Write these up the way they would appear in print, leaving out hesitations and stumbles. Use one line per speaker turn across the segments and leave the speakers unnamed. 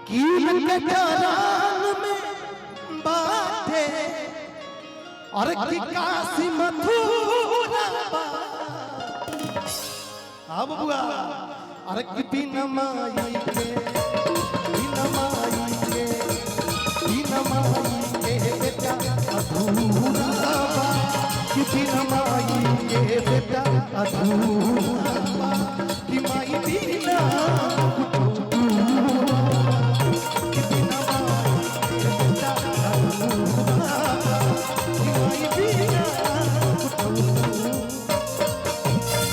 कील के चरण में बाटे और की काशी मथुरा अब बुआ अरे की बिना माई के बेटा अधूरा कि बिना माई के बेटा अधूरा कि माई बिना बेटा अधूरा कि माई बिना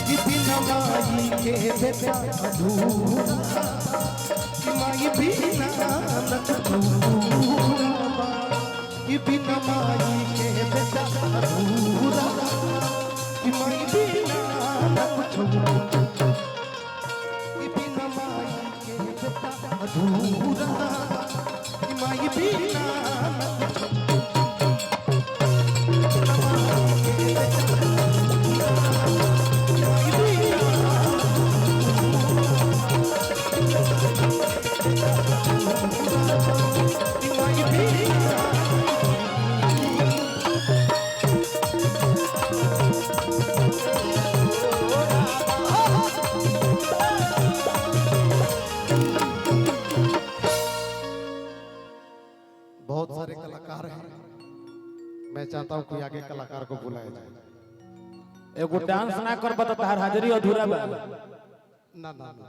कि बिना माई के बेटा अधूरा कि माई बिना कि बिना माई के बेटा अधूरा कि माई बिना बहुत सारे कलाकार हैं, मैं चाहता हूं कि आगे कलाकार को बुलाया जाए।
एगो डांस ना कर बता तार हाजिरी अधूरा बा।
ना ना ना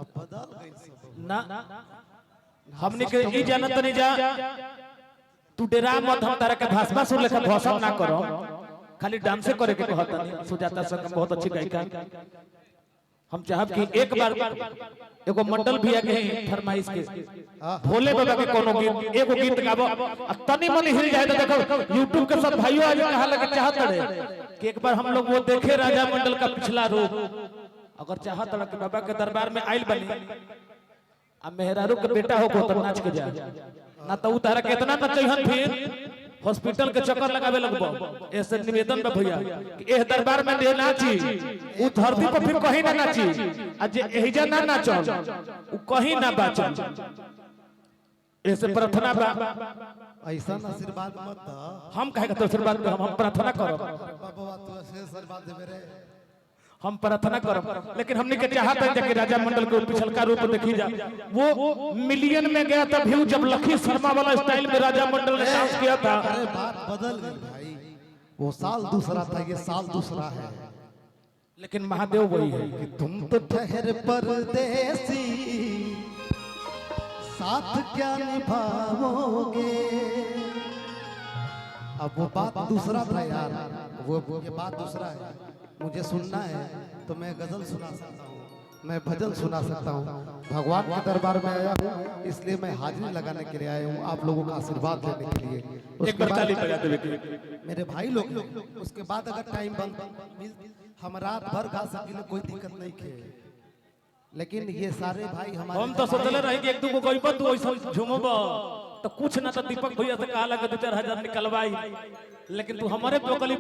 अब बदल गई सब
ना हमने के ई जानत नहीं जा तू डेरा मत हम तारा के भाषा सुन लेके भाषण ना करो, खाली डांस करे के कहत नहीं। सुजाता संगम बहुत अच्छी गायिका, हम चाहब कि एक बार एगो मंडल भी आके फरमाइश के भोले बाबा के कोनो गीत एगो गीत गाबो तनी मनी हिल जाए तो देखो YouTube के सब भाइयों आज कहा लगे चाहत रहे कि एक बार हम लोग वो देखे राजा मंडल का पिछला रूप। अगर चाहत रहे कि बाबा के दरबार में आइल बनी अब मेहरारू के बेटा हो को तो नाच के जा ना तो तारा कितना नचैहन फिर हॉस्पिटल के चक्कर लगावे लगबो। ऐसे निवेदन बा भैया कि एह दरबार में दे नाची उ धरती पर फिर कहीं ना नाची आज एहिजा ना नाचो उ कहीं ना बाचो। ऐसे प्रार्थना बा
ऐसा आशीर्वाद मत द
हम कहे तो आशीर्वाद हम प्रार्थना करो
बाबा तू ऐसे आशीर्वाद दे मेरे
हम प्रार्थना करो। लेकिन हमने के चाहता है कि राजा मंडल को पिछलका रूप देखी जा वो मिलियन में गया था व्यू जब लखी शर्मा वाला स्टाइल में राजा मंडल ने डांस किया था।
अरे बात बदल गई भाई, वो साल दूसरा था ये साल दूसरा है।
लेकिन महादेव वही है
कि तुम तो ठहर परदेसी साथ क्या निभाओगे। अब वो बात दूसरा था यार, वो ये बात दूसरा है। मुझे सुनना है तो मैं गजल सुना सकता हूँ, मैं भजन सुना सकता हूँ। भगवान के दरबार में आया हूँ इसलिए मैं हाजिरी लगाने के लिए आया हूँ, आप लोगों का आशीर्वाद लेने के लिए।
एक बार ताली बजा दे
मेरे भाई लोग उसके बाद अगर टाइम बन हम रात भर गा सकेंगे कोई दिक्कत नहीं है। लेकिन ये सारे भाई हमारे
हम तो सोचले रही कि एक दू को कोई तू ऐसा झूमब तो कुछ ना तो दीपक भैया से कहा लगे 2-4 हजार निकलवाई, लेकिन तू हमारे पोकली